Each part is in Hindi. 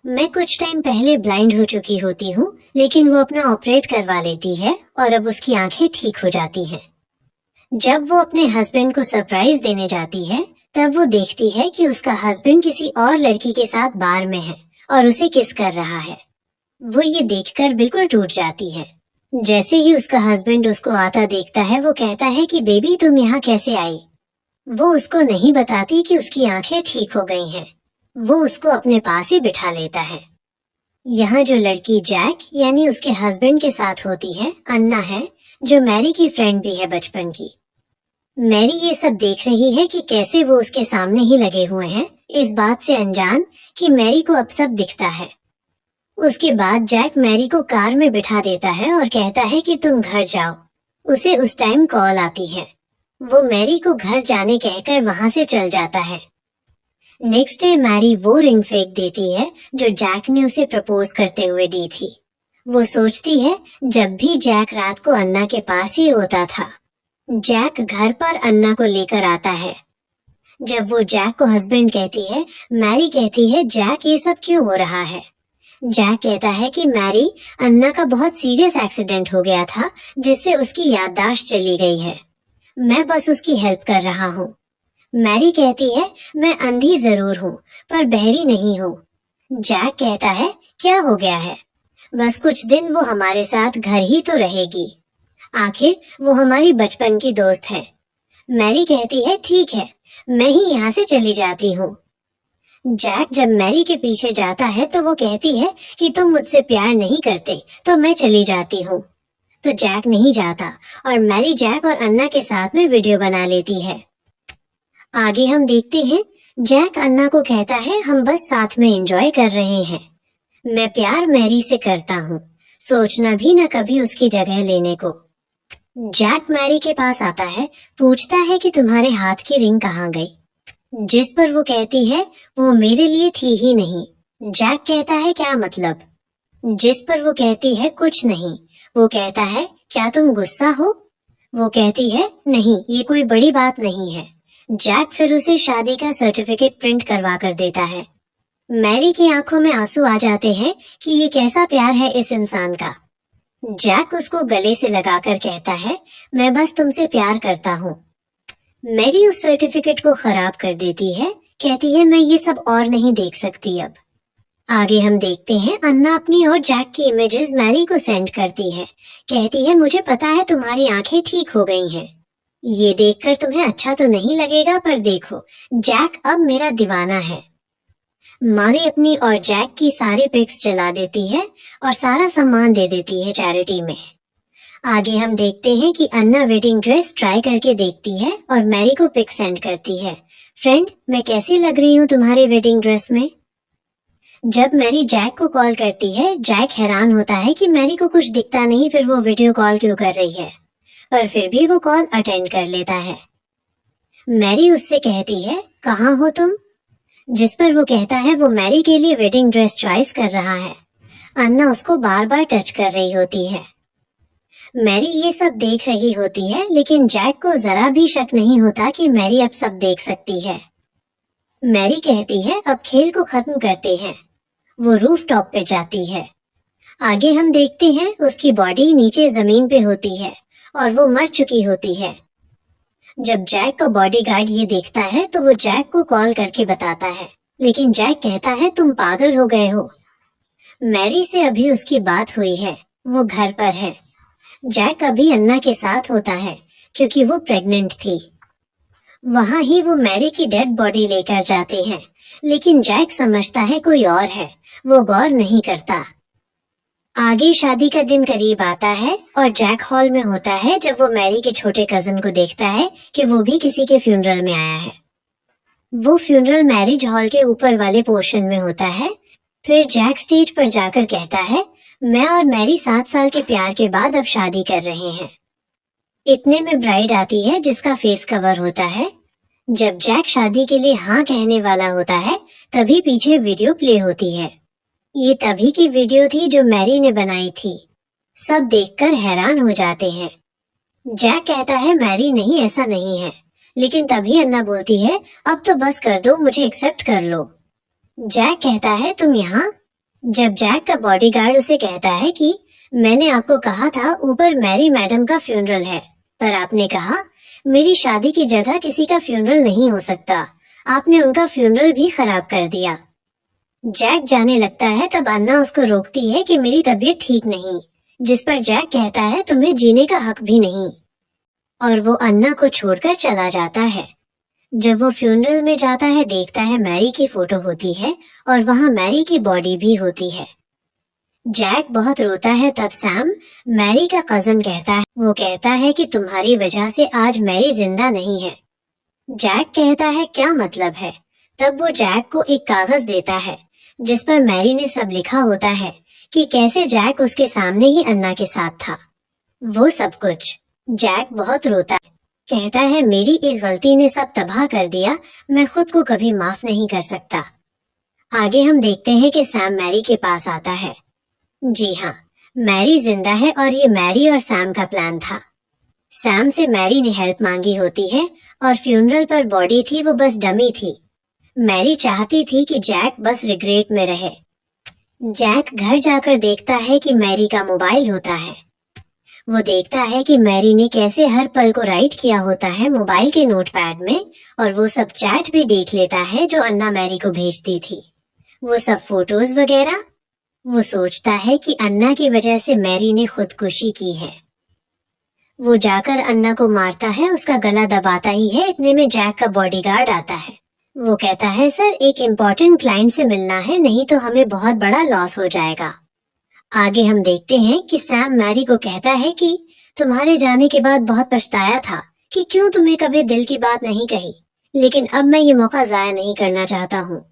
मैं कुछ टाइम पहले ब्लाइंड हो चुकी होती हूँ, लेकिन वो अपना ऑपरेट करवा लेती है और अब उसकी आंखें ठीक हो जाती हैं। जब वो अपने हस्बैंड को सरप्राइज देने जाती है, तब वो देखती है कि उसका हस्बैंड किसी और लड़की के साथ बार में है और उसे किस कर रहा है। वो ये देखकर बिल्कुल टूट जाती है। जैसे ही उसका हस्बैंड उसको आता देखता है, वो कहता है कि बेबी तुम यहाँ कैसे आई। वो उसको नहीं बताती कि उसकी आंखें ठीक हो गई हैं। वो उसको अपने पास ही बिठा लेता है। यहाँ जो लड़की जैक यानी उसके हस्बैंड के साथ होती है, अन्ना है, जो मैरी की फ्रेंड भी है बचपन की। मैरी ये सब देख रही है कि कैसे वो उसके सामने ही लगे हुए हैं, इस बात से अनजान कि मैरी को अब सब दिखता है। उसके बाद जैक मैरी को कार में बिठा देता है और कहता है कि तुम घर जाओ। उसे उस टाइम कॉल आती है। वो मैरी को घर जाने कहकर वहां से चल जाता है। नेक्स्ट डे मैरी वो रिंग फेंक देती है जो जैक ने उसे प्रपोज करते हुए दी थी। वो सोचती है जब भी जैक रात को अन्ना के पास ही होता था। जैक घर पर अन्ना को लेकर आता है। जब वो जैक को हस्बैंड कहती है, मैरी कहती है जैक ये सब क्यों हो रहा है। जैक कहता है कि मैरी, अन्ना का बहुत सीरियस एक्सीडेंट हो गया था जिससे उसकी याददाश्त चली गई है। मैं बस उसकी हेल्प कर रहा हूँ। मैरी कहती है मैं अंधी जरूर हूँ पर बहरी नहीं हूँ। जैक कहता है क्या हो गया है, बस कुछ दिन वो हमारे साथ घर ही तो रहेगी। आखिर वो हमारी बचपन की दोस्त है। मैरी कहती है ठीक है, मैं ही यहाँ से चली जाती हूँ। जैक जब मैरी के पीछे जाता है तो वो कहती है कि तुम मुझसे प्यार नहीं करते तो मैं चली जाती हूँ। तो जैक नहीं जाता और मैरी जैक और अन्ना के साथ में वीडियो बना लेती है। आगे हम देखते हैं जैक अन्ना को कहता है हम बस साथ में एंजॉय कर रहे हैं। मैं प्यार मैरी से करता हूँ, सोचना भी न कभी उसकी जगह लेने को। जैक मैरी के पास आता है, पूछता है कि तुम्हारे हाथ की रिंग कहाँ गई, जिस पर वो कहती है वो मेरे लिए थी ही नहीं। जैक कहता है क्या मतलब, जिस पर वो कहती है कुछ नहीं। वो कहता है क्या तुम गुस्सा हो। वो कहती है नहीं, ये कोई बड़ी बात नहीं है। जैक फिर उसे शादी का सर्टिफिकेट प्रिंट करवा कर देता है। मैरी की आंखों में आंसू आ जाते हैं कि ये कैसा प्यार है इस इंसान का। जैक उसको गले से लगाकर कहता है मैं बस तुमसे प्यार करता हूँ। मैरी उस सर्टिफिकेट को खराब कर देती है, कहती है मैं ये सब और नहीं देख सकती अब। आगे हम देखते हैं अन्ना अपनी और जैक की इमेजेस मैरी को सेंड करती है। कहती है मुझे पता है तुम्हारी आंखें ठीक हो गई हैं। ये देखकर तुम्हें अच्छा तो नहीं लगेगा पर देखो, जैक अब मेरा दीवाना है। मारी अपनी और जैक की सारी पिक्स जला देती है और सारा सामान दे देती है चैरिटी में। आगे हम देखते हैं कि अन्ना वेडिंग ड्रेस ट्राई करके देखती है और मैरी को पिक सेंड करती है। फ्रेंड, मैं कैसी लग रही हूँ तुम्हारी वेडिंग ड्रेस में। जब मैरी जैक को कॉल करती है, जैक हैरान होता है कि मैरी को कुछ दिखता नहीं, फिर वो वीडियो कॉल क्यों कर रही है, पर फिर भी वो कॉल अटेंड कर लेता है। मैरी उससे कहती है कहाँ हो तुम, जिस पर वो कहता है वो मैरी के लिए वेडिंग ड्रेस चॉइस कर रहा है। अन्ना उसको बार बार टच कर रही होती है। मैरी ये सब देख रही होती है, लेकिन जैक को जरा भी शक नहीं होता कि मैरी अब सब देख सकती है। मैरी कहती है अब खेल को खत्म करते हैं। वो रूफ टॉप पे जाती है। आगे हम देखते हैं उसकी बॉडी नीचे जमीन पे होती है और वो मर चुकी होती है। जब जैक का बॉडीगार्ड ये देखता है तो वो जैक को कॉल करके बताता है, लेकिन जैक कहता है तुम पागल हो गए हो। मैरी से अभी उसकी बात हुई है, वो घर पर है। जैक अभी अन्ना के साथ होता है क्योंकि वो प्रेग्नेंट थी। वहाँ ही वो मैरी की डेड बॉडी लेकर जाते हैं, लेकिन जैक समझता है कोई और है, वो गौर नहीं करता। आगे शादी का दिन करीब आता है और जैक हॉल में होता है जब वो मैरी के छोटे कजिन को देखता है कि वो भी किसी के फ्यूनरल में आया है। वो फ्यूनरल मैरिज हॉल के ऊपर वाले पोर्शन में होता है। फिर जैक स्टेज पर जाकर कहता है मैं और मैरी 7 साल के प्यार के बाद अब शादी कर रहे हैं। इतने में ब्राइड आती है जिसका फेस कवर होता है। जब जैक शादी के लिए हाँ कहने वाला होता है, तभी पीछे वीडियो प्ले होती है। ये तभी की वीडियो थी जो मैरी ने बनाई थी। सब देखकर हैरान हो जाते हैं। जैक कहता है मैरी नहीं, ऐसा नहीं है, लेकिन तभी अन्ना बोलती है अब तो बस कर दो, मुझे एक्सेप्ट कर लो। जैक कहता है तुम यहाँ, जब जैक का बॉडीगार्ड उसे कहता है कि मैंने आपको कहा था ऊपर मैरी मैडम का फ्यूनरल है, पर आपने कहा मेरी शादी की जगह किसी का फ्यूनरल नहीं हो सकता, आपने उनका फ्यूनरल भी खराब कर दिया। जैक जाने लगता है, तब अन्ना उसको रोकती है कि मेरी तबीयत ठीक नहीं, जिस पर जैक कहता है तुम्हें जीने का हक भी नहीं, और वो अन्ना को छोड़कर चला जाता है। जब वो फ्यूनरल में जाता है, देखता है मैरी की फोटो होती है और वहाँ मैरी की बॉडी भी होती है। जैक बहुत रोता है, तब सैम, मैरी का कजन कहता है, वो कहता है कि तुम्हारी वजह से आज मैरी जिंदा नहीं है। जैक कहता है क्या मतलब है? तब वो जैक को एक कागज देता है जिस पर मैरी ने सब लिखा होता है कि कैसे जैक उसके सामने ही अन्ना के साथ था, वो सब कुछ। जैक बहुत रोता है, कहता है मेरी एक गलती ने सब तबाह कर दिया, मैं खुद को कभी माफ नहीं कर सकता। आगे हम देखते हैं कि सैम मैरी के पास आता है। जी हाँ, मैरी जिंदा है और ये मैरी और सैम का प्लान था। सैम से मैरी ने हेल्प मांगी होती है और फ्यूनरल पर बॉडी थी वो बस डमी थी। मैरी चाहती थी कि जैक बस रिग्रेट में रहे। जैक घर जाकर देखता है कि मैरी का मोबाइल होता है। वो देखता है कि मैरी ने कैसे हर पल को राइट किया होता है मोबाइल के नोटपैड में, और वो सब चैट भी देख लेता है जो अन्ना मैरी को भेजती थी, वो सब फोटोज वगैरह। वो सोचता है कि अन्ना की वजह से मैरी ने खुदकुशी की है। वो जाकर अन्ना को मारता है, उसका गला दबाता ही है, इतने में जैक का बॉडीगार्ड आता है। वो कहता है सर, एक इम्पोर्टेंट क्लाइंट से मिलना है, नहीं तो हमें बहुत बड़ा लॉस हो जाएगा। आगे हम देखते हैं कि सैम मैरी को कहता है कि तुम्हारे जाने के बाद बहुत पछताया था कि क्यों तुम्हें कभी दिल की बात नहीं कही, लेकिन अब मैं ये मौका जाया नहीं करना चाहता हूँ।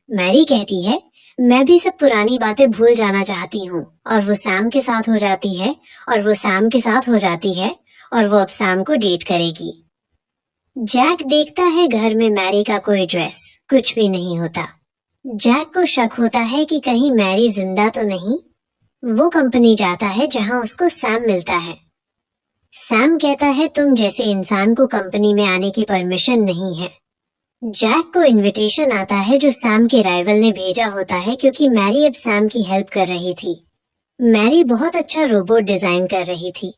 मैरी कहती है मैं भी सब पुरानी बातें भूल जाना चाहती हूँ, और वो सैम के साथ हो जाती है, और वो सैम के साथ हो जाती है, और वो अब सैम को डेट करेगी। जैक देखता है घर में मैरी का कोई ड्रेस, कुछ भी नहीं होता। जैक को शक होता है कि कहीं मैरी जिंदा तो नहीं। वो कंपनी जाता है जहां उसको सैम मिलता है। सैम कहता है तुम जैसे इंसान को कंपनी में आने की परमिशन नहीं है। जैक को इनविटेशन आता है जो सैम के राइवल ने भेजा होता है, क्योंकि मैरी अब सैम की हेल्प कर रही थी। मैरी बहुत अच्छा रोबोट डिजाइन कर रही थी।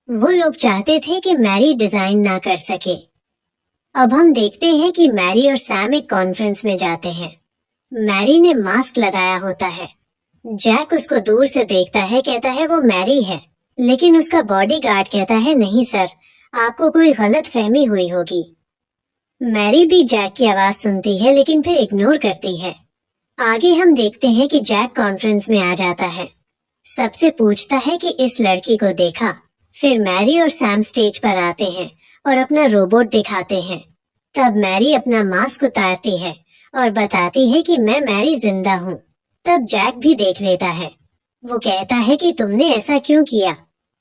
वो लोग चाहते थे कि मैरी डिजाइन ना कर सके। अब हम देखते हैं कि मैरी और सैम एक कॉन्फ्रेंस में जाते हैं। मैरी ने मास्क लगाया होता है। जैक उसको दूर से देखता है, कहता है वो मैरी है, लेकिन उसका बॉडीगार्ड कहता है नहीं सर, आपको कोई गलत फहमी हुई होगी। मैरी भी जैक की आवाज सुनती है लेकिन फिर इग्नोर करती है। आगे हम देखते हैं कि जैक कॉन्फ्रेंस में आ जाता है, सबसे पूछता है कि इस लड़की को देखा। फिर मैरी और सैम स्टेज पर आते हैं और अपना रोबोट दिखाते हैं। तब मैरी अपना मास्क उतारती है और बताती है कि मैं मैरी जिंदा हूँ। तब जैक भी देख लेता है। वो कहता है कि तुमने ऐसा क्यों किया,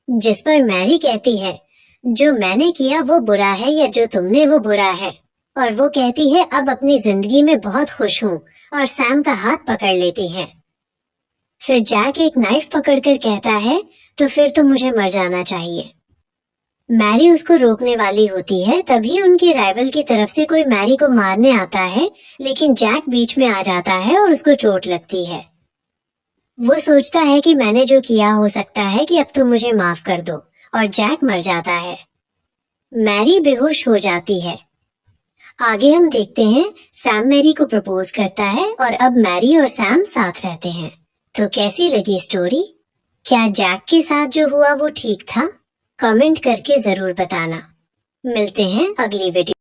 जिस पर मैरी कहती है जो मैंने किया वो बुरा है या जो तुमने वो बुरा है, और वो कहती है अब अपनी जिंदगी में बहुत खुश हूँ, और सैम का हाथ पकड़ लेती है। फिर जैक एक नाइफ पकड़कर कहता है तो फिर तो मुझे मर जाना चाहिए। मैरी उसको रोकने वाली होती है, तभी उनके राइवल की तरफ से कोई मैरी को मारने आता है, लेकिन जैक बीच में आ जाता है और उसको चोट लगती है। वो सोचता है कि मैंने जो किया हो सकता है कि अब तुम मुझे माफ कर दो, और जैक मर जाता है। मैरी बेहोश हो जाती है। आगे हम देखते हैं सैम मैरी को प्रपोज करता है और अब मैरी और सैम साथ रहते हैं। तो कैसी लगी स्टोरी? क्या जैक के साथ जो हुआ वो ठीक था? कमेंट करके जरूर बताना। मिलते हैं अगली वीडियो।